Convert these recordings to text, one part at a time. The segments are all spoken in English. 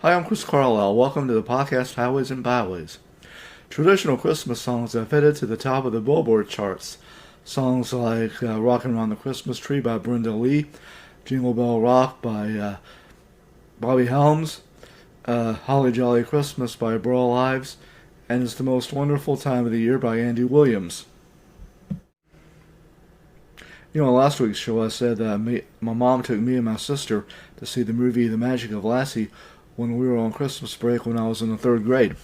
Hi, I'm Chris Carlisle. Welcome to the podcast Highways and Byways. Traditional Christmas songs have headed to the top of the Billboard charts. Songs like Rockin' Around the Christmas Tree by Brenda Lee, Jingle Bell Rock by Bobby Helms, Holly Jolly Christmas by Burl Ives, and It's the Most Wonderful Time of the Year by Andy Williams. Last week's show I said that my mom took me and my sister to see the movie The Magic of Lassie when we were on Christmas break when I was in the third grade.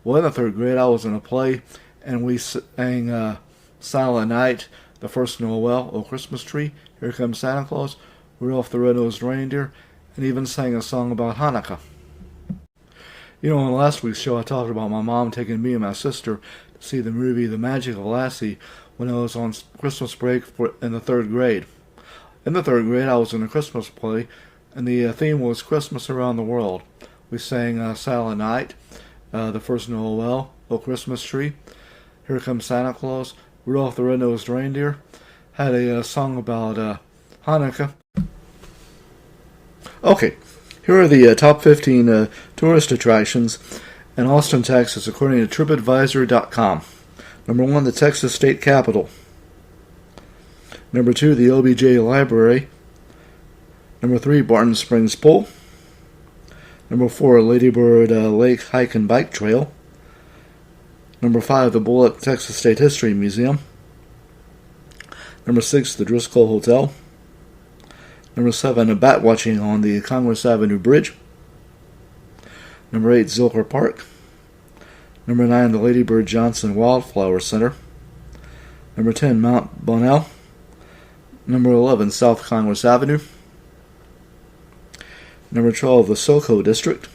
Well, in the third grade, I was in a play, and we sang Silent Night, The First Noel, O Christmas Tree, Here Comes Santa Claus, Rudolph the Red-Nosed Reindeer, and even sang a song about Hanukkah. In last week's show, I talked about my mom taking me and my sister to see the movie The Magic of Lassie when I was on Christmas break in the third grade. In the third grade, I was in a Christmas play, and the theme was Christmas Around the World. We sang Silent Night, The First Noel, O Christmas Tree, Here Comes Santa Claus, Rudolph the Red-Nosed Reindeer, had a song about Hanukkah. Okay, here are the top 15 tourist attractions in Austin, Texas, according to TripAdvisor.com. Number 1, the Texas State Capitol. Number 2, the OBJ Library. Number 3, Barton Springs Pool. Number 4, Ladybird Lake Hike and Bike Trail. Number 5, the Bullock Texas State History Museum. Number 6, the Driscoll Hotel. Number 7, a bat watching on the Congress Avenue Bridge. Number 8, Zilker Park. Number 9, the Lady Bird Johnson Wildflower Center. Number 10, Mount Bonnell. Number 11, South Congress Avenue. Number 12, the SoCo District.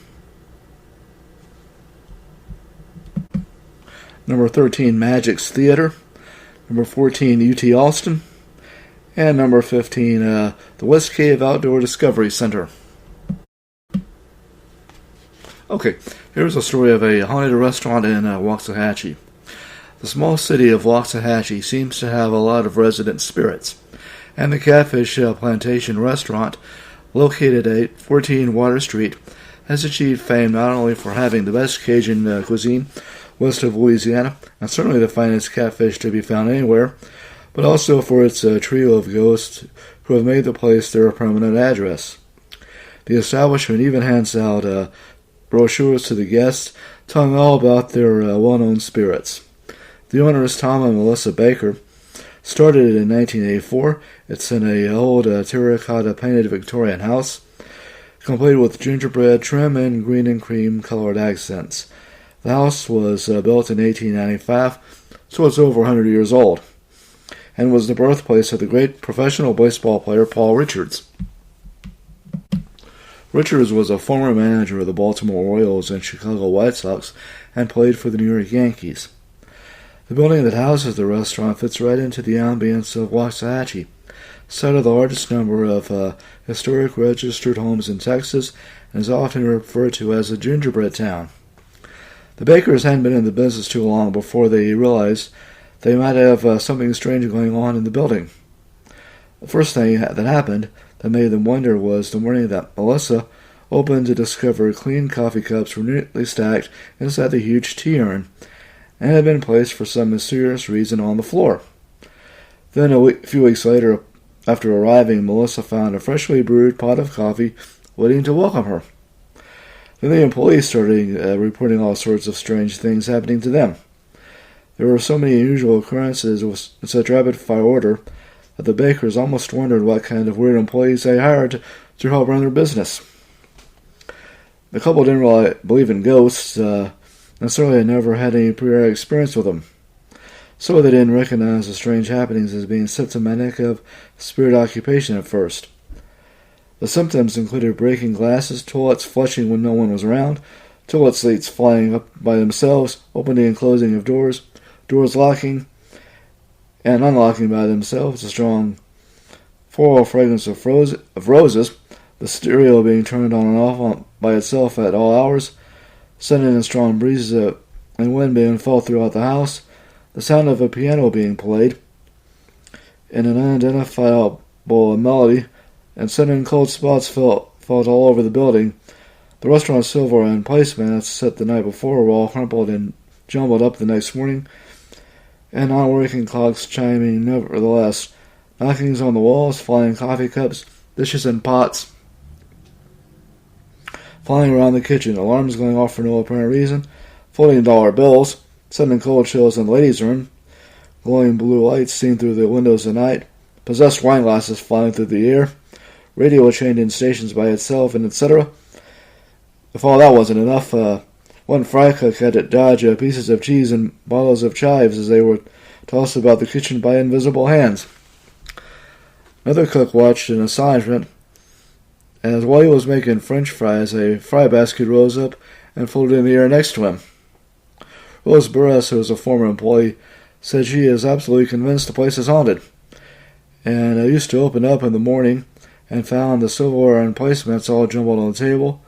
Number 13, Magic's Theater. Number 14, UT Austin. And number 15, the West Cave Outdoor Discovery Center. Okay, here's a story of a haunted restaurant in Waxahachie. The small city of Waxahachie seems to have a lot of resident spirits, and the Catfish Plantation restaurant, located at 14 Water Street, has achieved fame not only for having the best Cajun cuisine west of Louisiana, and certainly the finest catfish to be found anywhere, but also for its trio of ghosts who have made the place their permanent address. The establishment even hands out brochures to the guests telling all about their well-known spirits. The owners, Tom and Melissa Baker, started it in 1984. It's in an old terracotta painted Victorian house, complete with gingerbread trim and green and cream colored accents. The house was built in 1895, so it's over 100 years old, and was the birthplace of the great professional baseball player Paul Richards. Richards was a former manager of the Baltimore Orioles and Chicago White Sox and played for the New York Yankees. The building that houses the restaurant fits right into the ambience of Waxahachie, site of the largest number of historic registered homes in Texas, and is often referred to as a gingerbread town. The Bakers hadn't been in the business too long before they realized they might have something strange going on in the building. The first thing that happened that made them wonder was the morning that Melissa opened to discover clean coffee cups were neatly stacked inside the huge tea urn, and had been placed for some mysterious reason on the floor. Then a few weeks later, after arriving, Melissa found a freshly brewed pot of coffee waiting to welcome her. Then the employees started reporting all sorts of strange things happening to them. There were so many unusual occurrences in such rapid-fire order that the Bakers almost wondered what kind of weird employees they hired to help run their business. The couple didn't really believe in ghosts, and certainly had never had any prior experience with them, so they didn't recognize the strange happenings as being symptomatic of spirit occupation at first. The symptoms included breaking glasses, toilets flushing when no one was around, toilet seats flying up by themselves, opening and closing of doors, doors locking and unlocking by themselves, a strong floral fragrance of roses, the stereo being turned on and off by itself at all hours, sending in strong breezes and wind being felt throughout the house, the sound of a piano being played, and an unidentifiable melody, and sudden cold spots felt all over the building, The restaurant's silverware and placemats set the night before were all crumpled and jumbled up the next morning, and non-working clocks chiming nevertheless. Knockings on the walls, flying coffee cups, dishes and pots flying around the kitchen, alarms going off for no apparent reason, floating dollar bills, sending cold chills in the ladies' room, glowing blue lights seen through the windows at night, possessed wine glasses flying through the air, radio chained in stations by itself, and etc. If all that wasn't enough, one fry cook had to dodge pieces of cheese and bottles of chives as they were tossed about the kitchen by invisible hands. Another cook watched an assignment as while he was making French fries, a fry basket rose up and floated in the air next to him. Rose Burris, who was a former employee, said she is absolutely convinced the place is haunted, and used to open up in the morning and found the silverware and placemats all jumbled on the table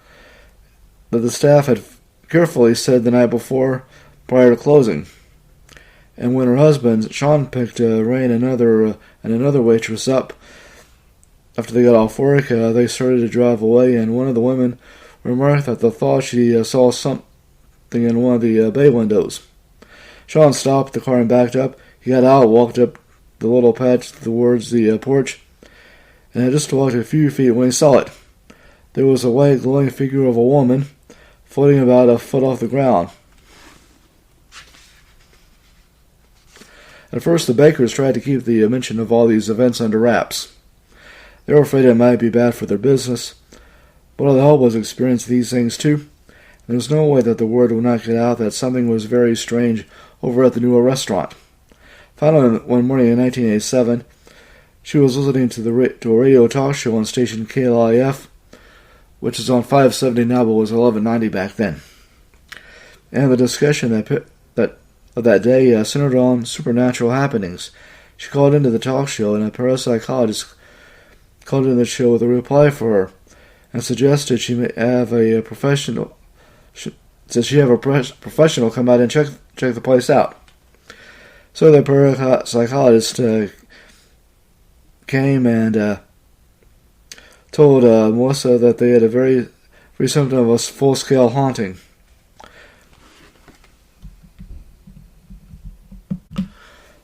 that the staff had carefully said the night before prior to closing. And when her husband, Sean, picked Rain and another waitress up after they got off work, they started to drive away, and one of the women remarked that they thought she saw something in one of the bay windows. Sean stopped the car and backed up. He got out, walked up the little patch towards the porch, and had just walked a few feet when he saw it. There was a white glowing figure of a woman floating about a foot off the ground. At first, the bakers tried to keep the mention of all these events under wraps. They were afraid it might be bad for their business, but all the help was experiencing these things too. There was no way that the word would not get out that something was very strange over at the newer restaurant. Finally, one morning in 1987, she was listening to a radio talk show on station KLIF, which is on 570 now but was 1190 back then. And the discussion of that day centered on supernatural happenings. She called into the talk show, and a parapsychologist called into the show with a reply for her and suggested she may have a professional come out and check the place out. So the parapsychologist came and told Melissa that they had a very symptom of a full-scale haunting.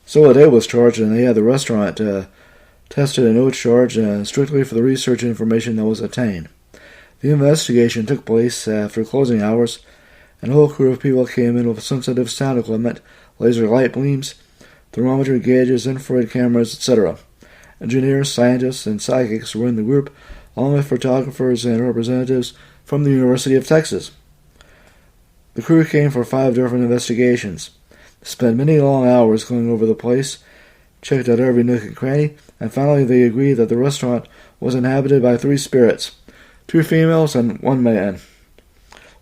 So a day was charged, and they had the restaurant tested and no charge strictly for the research information that was obtained. The investigation took place after closing hours, and a whole crew of people came in with sensitive sound equipment, laser light beams, thermometer gauges, infrared cameras, etc. Engineers, scientists, and psychics were in the group, along with photographers and representatives from the University of Texas. The crew came for 5 different investigations. They spent many long hours going over the place, checked out every nook and cranny, and finally they agreed that the restaurant was inhabited by 3 spirits, 2 females and 1 man.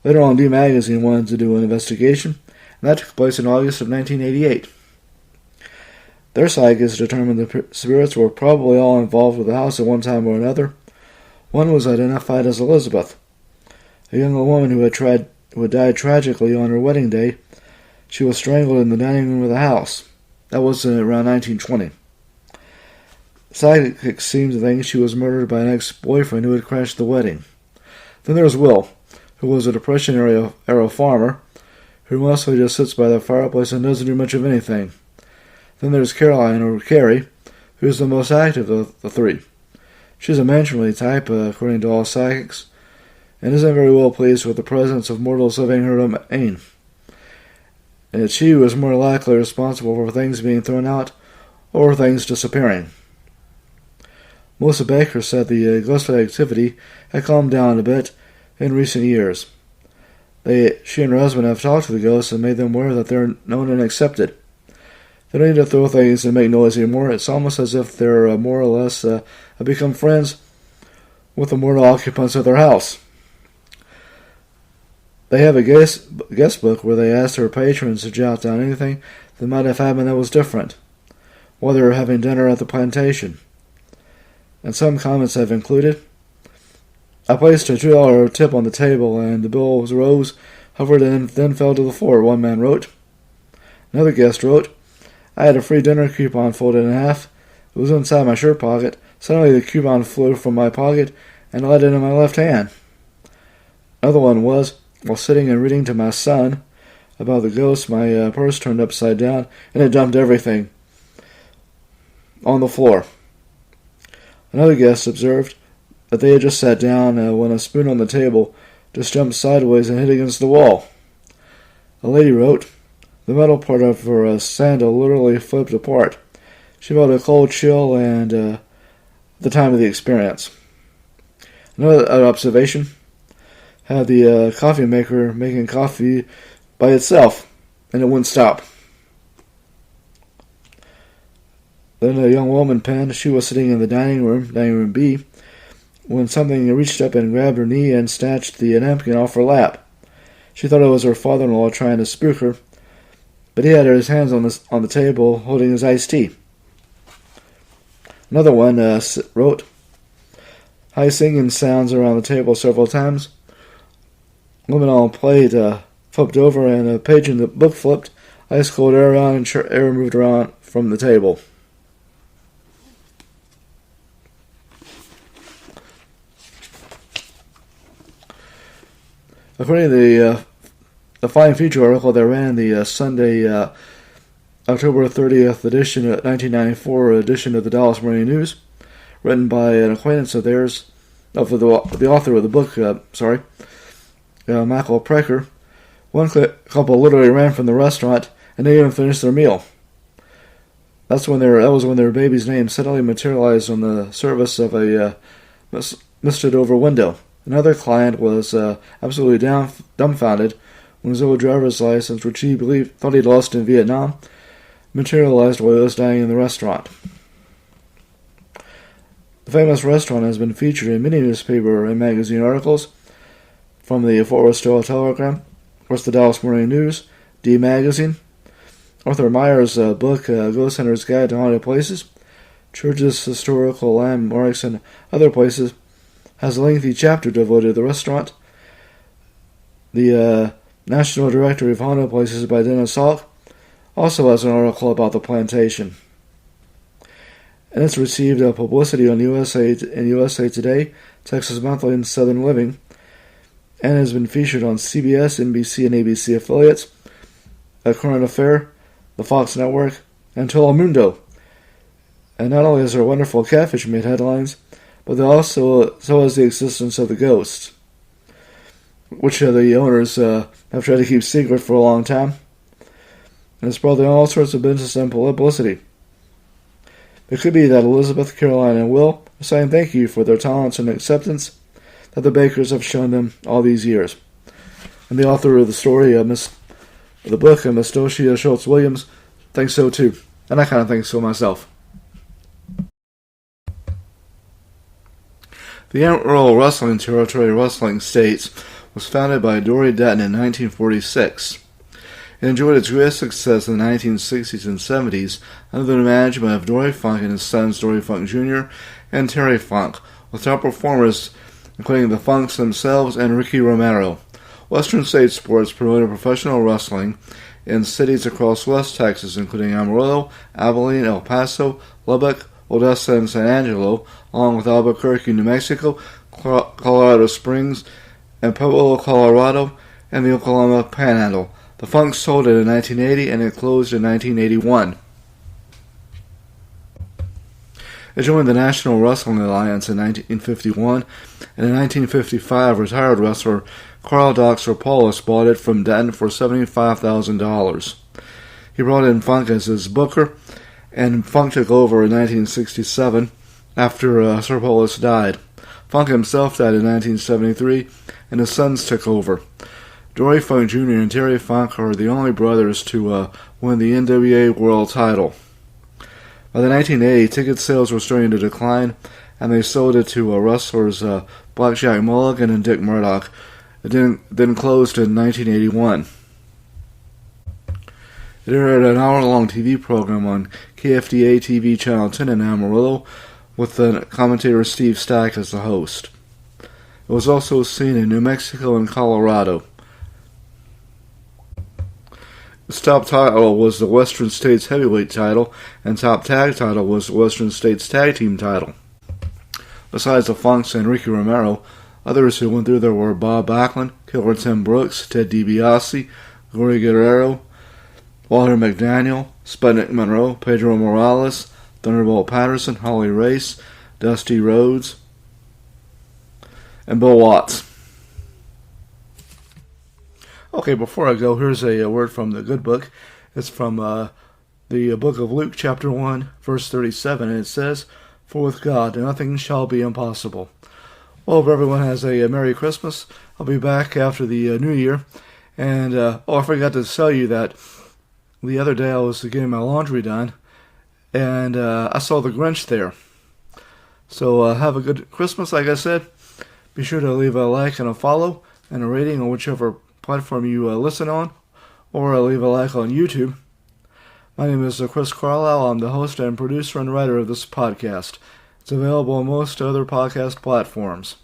Later on, D Magazine wanted to do an investigation, and that took place in August of 1988. Their psychics determined the spirits were probably all involved with the house at one time or another. One was identified as Elizabeth, a young woman who had died tragically on her wedding day. She was strangled in the dining room of the house. That was around 1920. Psychics seemed to think she was murdered by an ex-boyfriend who had crashed the wedding. Then there was Will, who was a Depression-era farmer, who mostly just sits by the fireplace and doesn't do much of anything. Then there's Caroline, or Carrie, who's the most active of the 3. She's a matronly type, according to all psychics, and isn't very well pleased with the presence of mortals living her domain. And it's she who is more likely responsible for things being thrown out or things disappearing. Melissa Baker said the ghostly activity had calmed down a bit in recent years. She and her husband have talked to the ghosts and made them aware that they're known and accepted. They don't need to throw things and make noise anymore. It's almost as if they're more or less become friends with the mortal occupants of their house. They have a guest book where they ask their patrons to jot down anything that might have happened that was different, while they were having dinner at the plantation. And some comments have included, "I placed a $2 tip on the table, and the bill rose, hovered, and then fell to the floor," one man wrote. Another guest wrote, "I had a free dinner coupon folded in half. It was inside my shirt pocket. Suddenly the coupon flew from my pocket and landed in my left hand." Another one was, while sitting and reading to my son about the ghost, my purse turned upside down and it dumped everything on the floor. Another guest observed that they had just sat down when a spoon on the table just jumped sideways and hit against the wall. A lady wrote, the metal part of her sandal literally flipped apart. She felt a cold chill and at the time of the experience. Another observation had the coffee maker making coffee by itself, and it wouldn't stop. Then a young woman penned she was sitting in the dining room B, when something reached up and grabbed her knee and snatched the napkin off her lap. She thought it was her father-in-law trying to spook her, but he had his hands on the table holding his iced tea. Another one wrote, high singing sounds around the table several times. Woman on a plate flipped over and a page in the book flipped. Ice cold air around and air moved around from the table. According to the fine feature article that ran the Sunday, October 30th edition, 1994 edition of the Dallas Morning News, written by an acquaintance of theirs, of the author of the book, Michael Precker, one couple literally ran from the restaurant and they even finished their meal. That was when their baby's name suddenly materialized on the surface of a misted over window. Another client was absolutely dumbfounded when his old driver's license, which he thought he'd lost in Vietnam, materialized while he was dining in the restaurant. The famous restaurant has been featured in many newspaper and magazine articles, from the Fort Worth Star-Telegram, of course the Dallas Morning News, D Magazine, Arthur Meyer's book, Ghost Hunter's Guide to Haunted Places, churches, historical landmarks, and other places, has a lengthy chapter devoted to the restaurant. The National Directory of Haunted Places by Dennis Salk also has an article about the plantation. And it's received publicity on USA Today, Texas Monthly, and Southern Living, and has been featured on CBS, NBC, and ABC affiliates, A Current Affair, the Fox Network, and Telemundo. And not only has their wonderful catfish made headlines, but so has the existence of the ghosts, which the owners have tried to keep secret for a long time. And it's brought them all sorts of business and publicity. It could be that Elizabeth, Caroline, and Will are saying thank you for their talents and acceptance that the Bakers have shown them all these years. And the author of the story, the book, Miss Doshia Schultz-Williams, thinks so too. And I kind of think so myself. The Amarillo Wrestling Territory Wrestling States was founded by Dory Denton in 1946. It enjoyed its greatest success in the 1960s and 70s under the management of Dory Funk and his sons Dory Funk Jr. and Terry Funk, with top performers including the Funks themselves and Ricky Romero. Western States Sports promoted professional wrestling in cities across West Texas, including Amarillo, Abilene, El Paso, Lubbock, Odessa, and San Angelo, along with Albuquerque, New Mexico, Colorado Springs, and Pueblo, Colorado, and the Oklahoma Panhandle. The Funks sold it in 1980 and it closed in 1981. It joined the National Wrestling Alliance in 1951, and in 1955 retired wrestler Carl Doxer-Paulus bought it from Denton for $75,000. He brought in Funk as his booker, and Funk took over in 1967 after Sir Paulus died. Funk himself died in 1973, and his sons took over. Dory Funk Jr. and Terry Funk are the only brothers to win the NWA World title. By the 1980s, ticket sales were starting to decline, and they sold it to wrestlers Blackjack Mulligan and Dick Murdoch. It then closed in 1981. It aired an hour-long TV program on KFDA TV Channel 10 in Amarillo, with the commentator Steve Stack as the host. It was also seen in New Mexico and Colorado. Its top title was the Western States Heavyweight title, and top tag title was the Western States Tag Team title. Besides the Funks and Ricky Romero, Others who went through there were Bob Backlund, Killer Tim Brooks, Ted DiBiase, Gloria Guerrero, Walter McDaniel, Sputnik Monroe, Pedro Morales, Thunderbolt Patterson, Holly Race, Dusty Rhodes, and Bill Watts. Okay, before I go, here's a word from the good book. It's from the book of Luke, chapter 1, verse 37, and it says, "For with God nothing shall be impossible." Well, hope everyone has a Merry Christmas. I'll be back after the New Year. And, I forgot to tell you that the other day I was getting my laundry done, and I saw the Grinch there. So have a good Christmas, like I said. Be sure to leave a like and a follow and a rating on whichever platform you listen on, or leave a like on YouTube. My name is Chris Carlisle. I'm the host and producer and writer of this podcast. It's available on most other podcast platforms.